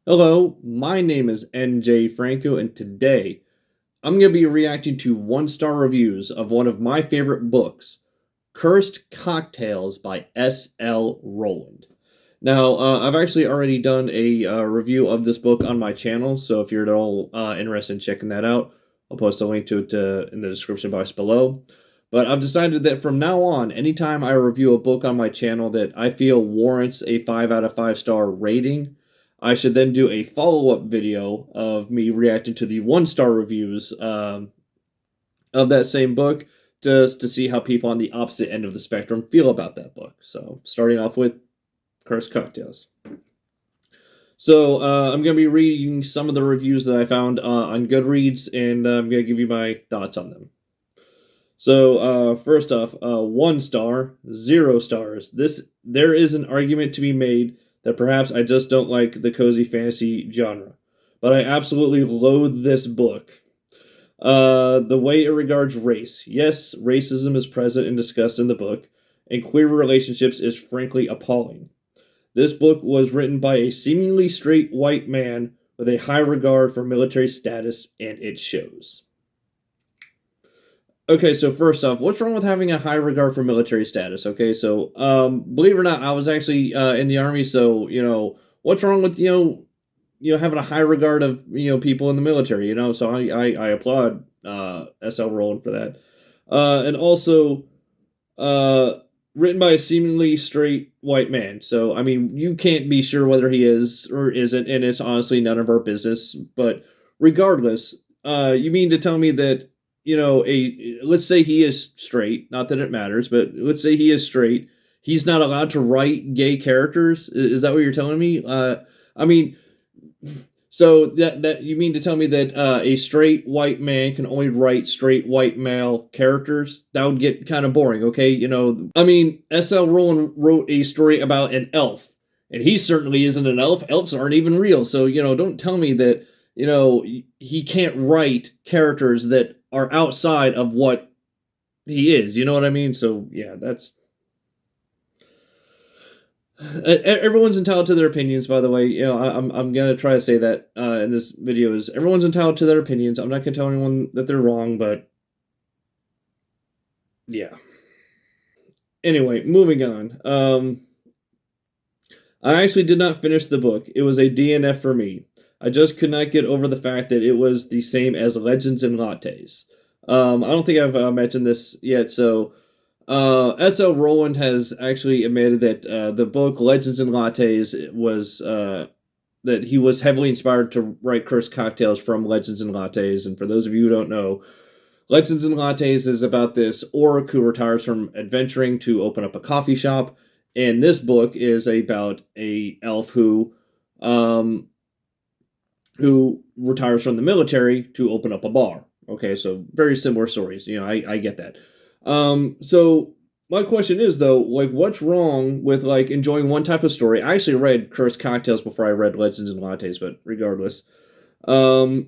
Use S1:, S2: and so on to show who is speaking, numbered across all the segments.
S1: Hello, my name is NJ Franco, and today I'm going to be reacting to one-star reviews of one of my favorite books, Cursed Cocktails by S.L. Rowland. Now, I've actually already done a review of this book on my channel, so if you're at all interested in checking that out, I'll post a link to it in the description box below. But I've decided that from now on, anytime I review a book on my channel that I feel warrants a 5 out of 5 star rating, I should then do a follow-up video of me reacting to the one-star reviews of that same book, just to see how people on the opposite end of the spectrum feel about that book. So, starting off with Cursed Cocktails. So, I'm going to be reading some of the reviews that I found on Goodreads, and I'm going to give you my thoughts on them. So, first off, 1 star, 0 stars. There is an argument to be made that perhaps I just don't like the cozy fantasy genre, but I absolutely loathe this book. The way it regards race. Yes, racism is present and discussed in the book, and queer relationships is frankly appalling. This book was written by a seemingly straight white man with a high regard for military status, and it shows. Okay, so first off, what's wrong with having a high regard for military status? Okay, so believe it or not, I was actually in the army, so what's wrong with having a high regard of people in the military? So I applaud S.L. Rowland for that, and also uh, written by a seemingly straight white man. So I mean, you can't be sure whether he is or isn't, and it's honestly none of our business. But regardless, you mean to tell me that a let's say he is straight, not that it matters, but let's say he is straight, he's not allowed to write gay characters? Is that what you're telling me? I mean, so that you mean to tell me that a straight white man can only write straight white male characters? That would get kind of boring, okay? I mean, S.L. Rowland wrote a story about an elf, and he certainly isn't an elf. Elves aren't even real, so don't tell me that he can't write characters that are outside of what he is. You know what I mean? So yeah, that's everyone's entitled to their opinions. By the way, I'm gonna try to say that in this video is everyone's entitled to their opinions. I'm not gonna tell anyone that they're wrong, but yeah. Anyway, moving on. I actually did not finish the book. It was a DNF for me. I just could not get over the fact that it was the same as Legends and Lattes. I don't think I've mentioned this yet, so S.L. Rowland has actually admitted that the book Legends and Lattes was that he was heavily inspired to write Cursed Cocktails from Legends and Lattes. And for those of you who don't know, Legends and Lattes is about this orc who retires from adventuring to open up a coffee shop, and this book is about a elf um, who retires from the military to open up a bar. Okay, so very similar stories. I get that. So my question is though, like, what's wrong with like enjoying one type of story? I actually read Cursed Cocktails before I read Legends and Lattes, but regardless, um,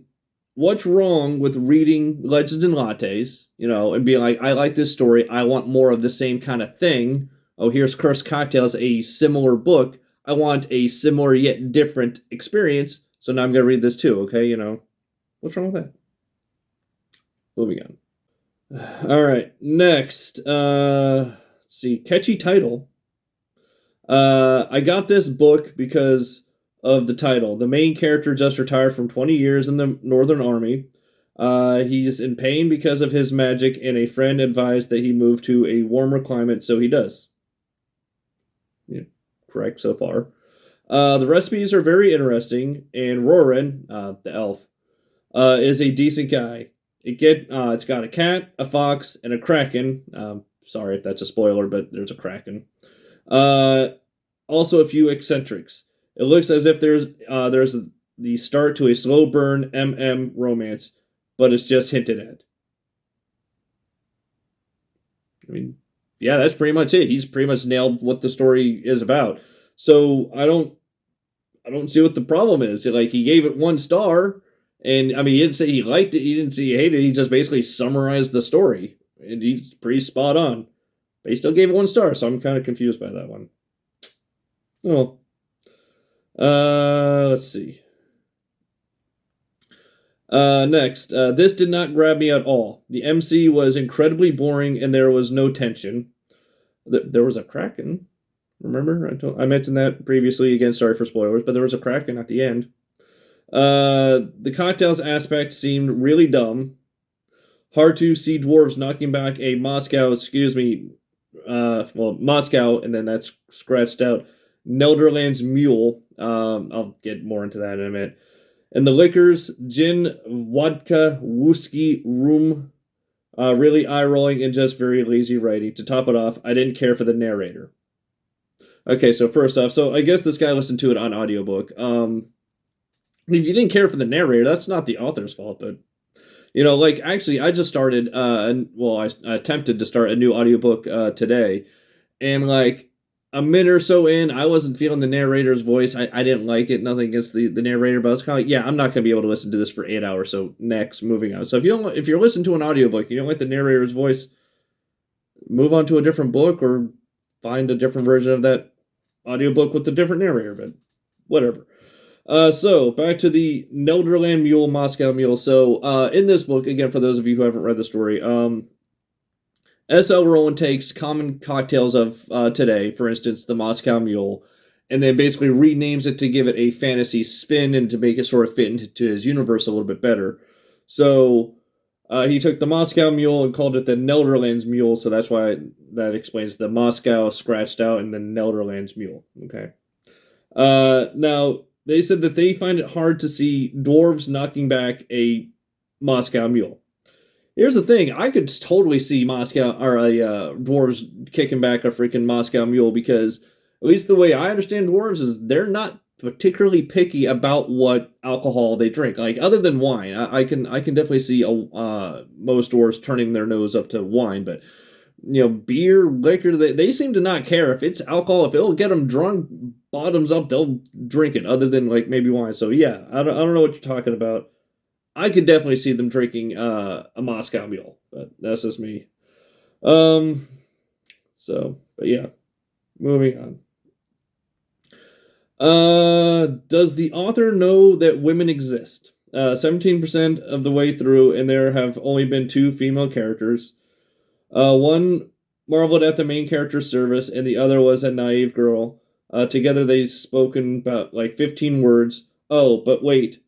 S1: what's wrong with reading Legends and Lattes, and being like, I like this story, I want more of the same kind of thing. Oh, here's Cursed Cocktails, a similar book. I want a similar yet different experience. So now I'm gonna read this too. Okay, what's wrong with that? Moving on. All right, next. Let's see, catchy title. I got this book because of the title. The main character just retired from 20 years in the Northern Army. He's in pain because of his magic, and a friend advised that he move to a warmer climate, so he does. Yeah, correct so far. The recipes are very interesting, and Roran, the elf, is a decent guy. It's got a cat, a fox, and a kraken. Sorry if that's a spoiler, but there's a kraken. Uh, Also a few eccentrics. It looks as if there's the start to a slow burn romance, but it's just hinted at. I mean, yeah, that's pretty much it. He's pretty much nailed what the story is about. So I don't see what the problem is. Like, he gave it 1 star, and I mean, he didn't say he liked it, he didn't say he hated it. He just basically summarized the story, and he's pretty spot on. But he still gave it 1 star, so I'm kind of confused by that one. Well, let's see. Next, this did not grab me at all. The MC was incredibly boring and there was no tension. There was a Kraken. Remember? I mentioned that previously. Again, sorry for spoilers, but there was a Kraken at the end. The cocktails aspect seemed really dumb. Hard to see dwarves knocking back a Moscow, and then that's scratched out. Nelderland's mule. I'll get more into that in a minute. And the liquors, gin, vodka, whiskey, rum, really eye rolling and just very lazy writing. To top it off, I didn't care for the narrator. Okay, so first off, so I guess this guy listened to it on audiobook. If you didn't care for the narrator, that's not the author's fault, but like actually I just started I attempted to start a new audiobook today, and like a minute or so in, I wasn't feeling the narrator's voice. I didn't like it. Nothing against the narrator, but I was kind of like, yeah, I'm not gonna be able to listen to this for 8 hours. So next, moving on. So if you're listening to an audiobook, you don't like the narrator's voice, move on to a different book or find a different version of that audiobook with a different narrator. But whatever. So back to the Nelderland Mule, Moscow Mule. So in this book, again, for those of you who haven't read the story, S.L. Rowland takes common cocktails of today, for instance, the Moscow Mule, and then basically renames it to give it a fantasy spin and to make it sort of fit into his universe a little bit better. So he took the Moscow Mule and called it the Nelderlands Mule, so that's why that explains the Moscow scratched out and the Nelderlands Mule. Okay. Now, they said that they find it hard to see dwarves knocking back a Moscow Mule. Here's the thing: I could totally see dwarves kicking back a freaking Moscow Mule, because at least the way I understand dwarves is they're not particularly picky about what alcohol they drink. Like other than wine, I can definitely see most dwarves turning their nose up to wine, but beer, liquor, they seem to not care if it's alcohol. If it'll get them drunk, bottoms up, they'll drink it. Other than like maybe wine. So yeah, I don't know what you're talking about. I could definitely see them drinking a Moscow Mule, but that's just me. But yeah, moving on. Does the author know that women exist? 17% of the way through, and there have only been 2 female characters. One marveled at the main character's service, and the other was a naive girl. Together they've spoken about like 15 words. Oh, but wait.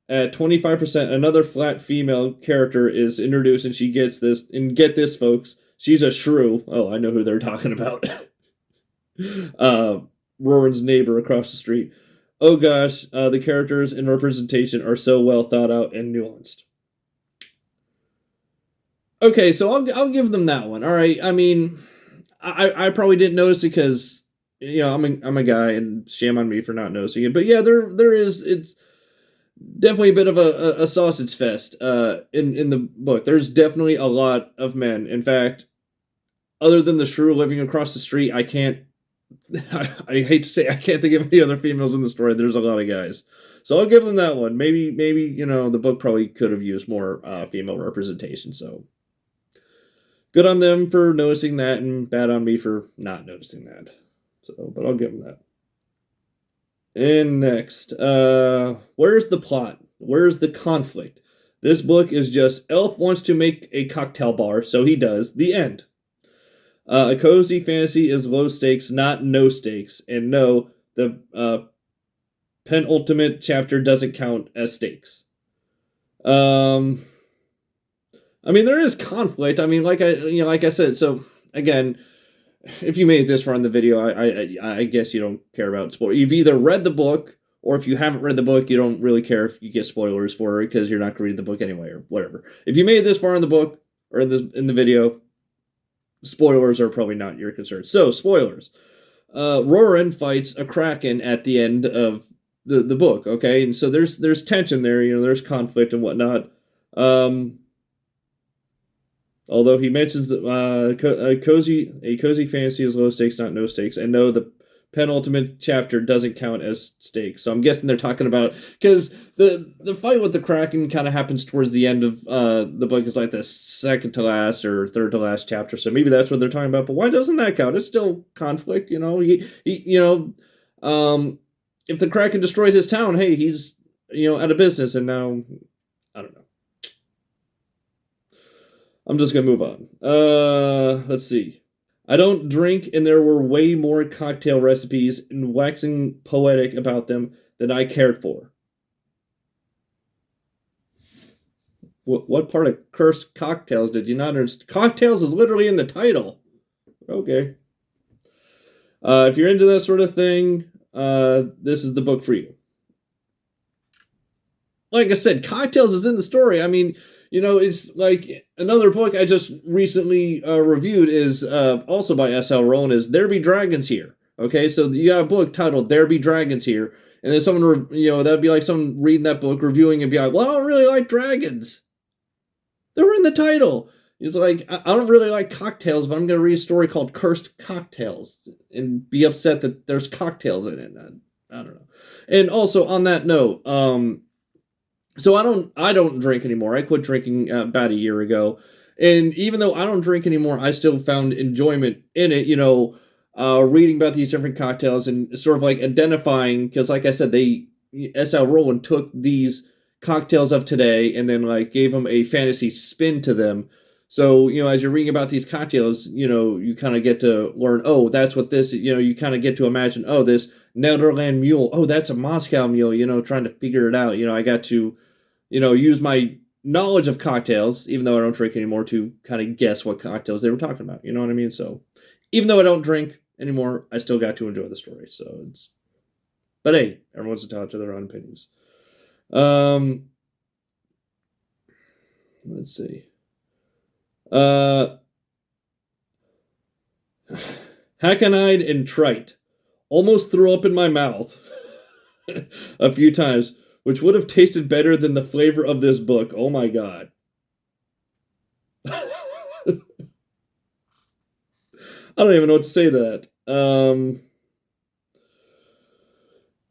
S1: At 25%, another flat female character is introduced, and she gets this. And get this, folks, she's a shrew. Oh, I know who they're talking about. Roran's neighbor across the street. Oh gosh, the characters and representation are so well thought out and nuanced. Okay, so I'll give them that one. All right, I mean, I probably didn't notice it because I'm a guy, and shame on me for not noticing it. But yeah, there is, it's definitely a bit of a sausage fest in the book. There's definitely a lot of men. In fact, other than the shrew living across the street, I can't. I hate to say, I can't think of any other females in the story. There's a lot of guys, so I'll give them that one. Maybe the book probably could have used more female representation. So good on them for noticing that, and bad on me for not noticing that. So, but I'll give them that. And next, where's the plot? Where's the conflict? This book is just Elf wants to make a cocktail bar, so he does. The end. A cozy fantasy is low stakes, not no stakes. And no, the penultimate chapter doesn't count as stakes. I mean, there is conflict. I mean, like I said. So again, if you made it this far in the video, I guess you don't care about spoilers. You've either read the book, or if you haven't read the book, you don't really care if you get spoilers for it because you're not going to read the book anyway, or whatever. If you made it this far in the book or in the video, spoilers are probably not your concern. So spoilers. Roran fights a kraken at the end of the book. Okay, and so there's tension there. There's conflict and whatnot. Although he mentions that a cozy fantasy is low stakes, not no stakes, and no, the penultimate chapter doesn't count as stakes. So I'm guessing they're talking about, because the fight with the Kraken kind of happens towards the end of the book. Is like the second to last or third to last chapter. So maybe that's what they're talking about. But why doesn't that count? It's still conflict, if the Kraken destroyed his town, hey, he's out of business, and now I don't know. I'm just gonna move on. Let's see. I don't drink, and there were way more cocktail recipes and waxing poetic about them than I cared for. What part of cursed cocktails did you not understand? Cocktails is literally in the title. Okay. If you're into that sort of thing, this is the book for you. Like I said, cocktails is in the story. I mean, it's like another book I just recently reviewed is also by S.L. Rowan is There Be Dragons Here. Okay, so you got a book titled There Be Dragons Here, and then someone, that'd be like someone reading that book, reviewing and be like, well, I don't really like dragons. They were in the title. He's like, I don't really like cocktails, but I'm going to read a story called Cursed Cocktails and be upset that there's cocktails in it. I don't know. And also on that note, so I don't drink anymore. I quit drinking about a year ago. And even though I don't drink anymore, I still found enjoyment in it, reading about these different cocktails and sort of like identifying, because like I said, S.L. Rowland took these cocktails of today and then like gave them a fantasy spin to them. So, as you're reading about these cocktails, you kind of get to learn, oh, that's what this, you kind of get to imagine, oh, this Netherland mule, oh, that's a Moscow mule, trying to figure it out. I got to, use my knowledge of cocktails, even though I don't drink anymore, to kind of guess what cocktails they were talking about. You know what I mean? So, even though I don't drink anymore, I still got to enjoy the story. So, but hey, everyone's entitled to their own opinions. Let's see. Hackneyed and trite. Almost threw up in my mouth a few times, which would have tasted better than the flavor of this book. Oh my god. I don't even know what to say to that.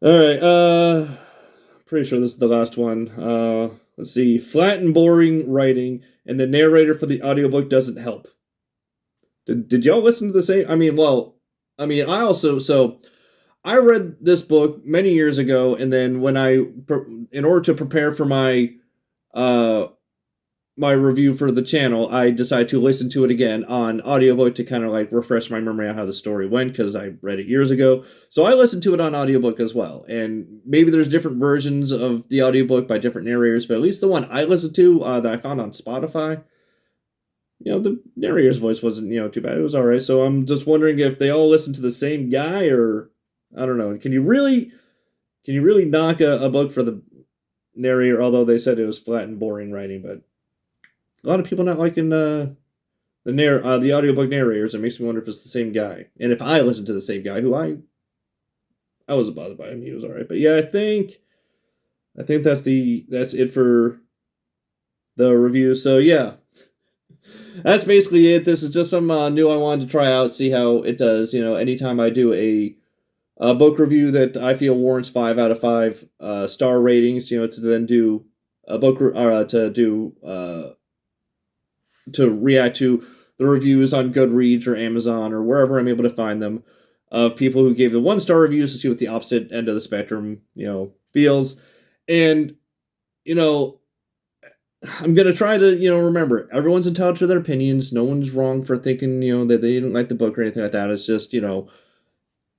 S1: Alright, pretty sure this is the last one. Let's see. Flat and boring writing, and the narrator for the audiobook doesn't help. Did y'all listen to the same? I read this book many years ago, and then when in order to prepare for my my review for the channel, I decided to listen to it again on audiobook to kind of like refresh my memory on how the story went, because I read it years ago. So I listened to it on audiobook as well. And maybe there's different versions of the audiobook by different narrators, but at least the one I listened to that I found on Spotify, the narrator's voice wasn't, too bad. It was all right. So I'm just wondering if they all listen to the same guy, or I don't know. Can you really knock a book for the narrator, although they said it was flat and boring writing, but a lot of people not liking the audiobook narrators. It makes me wonder if it's the same guy. And if I listen to the same guy, who I wasn't bothered by him. He was all right. But yeah, I think that's it for the review. So yeah, that's basically it. This is just some new I wanted to try out, see how it does. Anytime I do a book review that I feel warrants 5 out of 5 star ratings, to then do a book to react to the reviews on Goodreads or Amazon or wherever I'm able to find them of people who gave the 1-star reviews, to see what the opposite end of the spectrum, feels. And, I'm going to try to, remember, everyone's entitled to their opinions. No one's wrong for thinking, that they didn't like the book or anything like that. It's just, an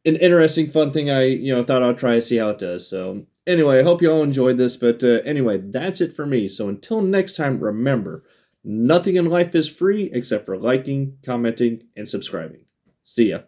S1: interesting, fun thing I, thought I'd try to see how it does. So anyway, I hope you all enjoyed this. But anyway, that's it for me. So until next time, remember, nothing in life is free except for liking, commenting, and subscribing. See ya.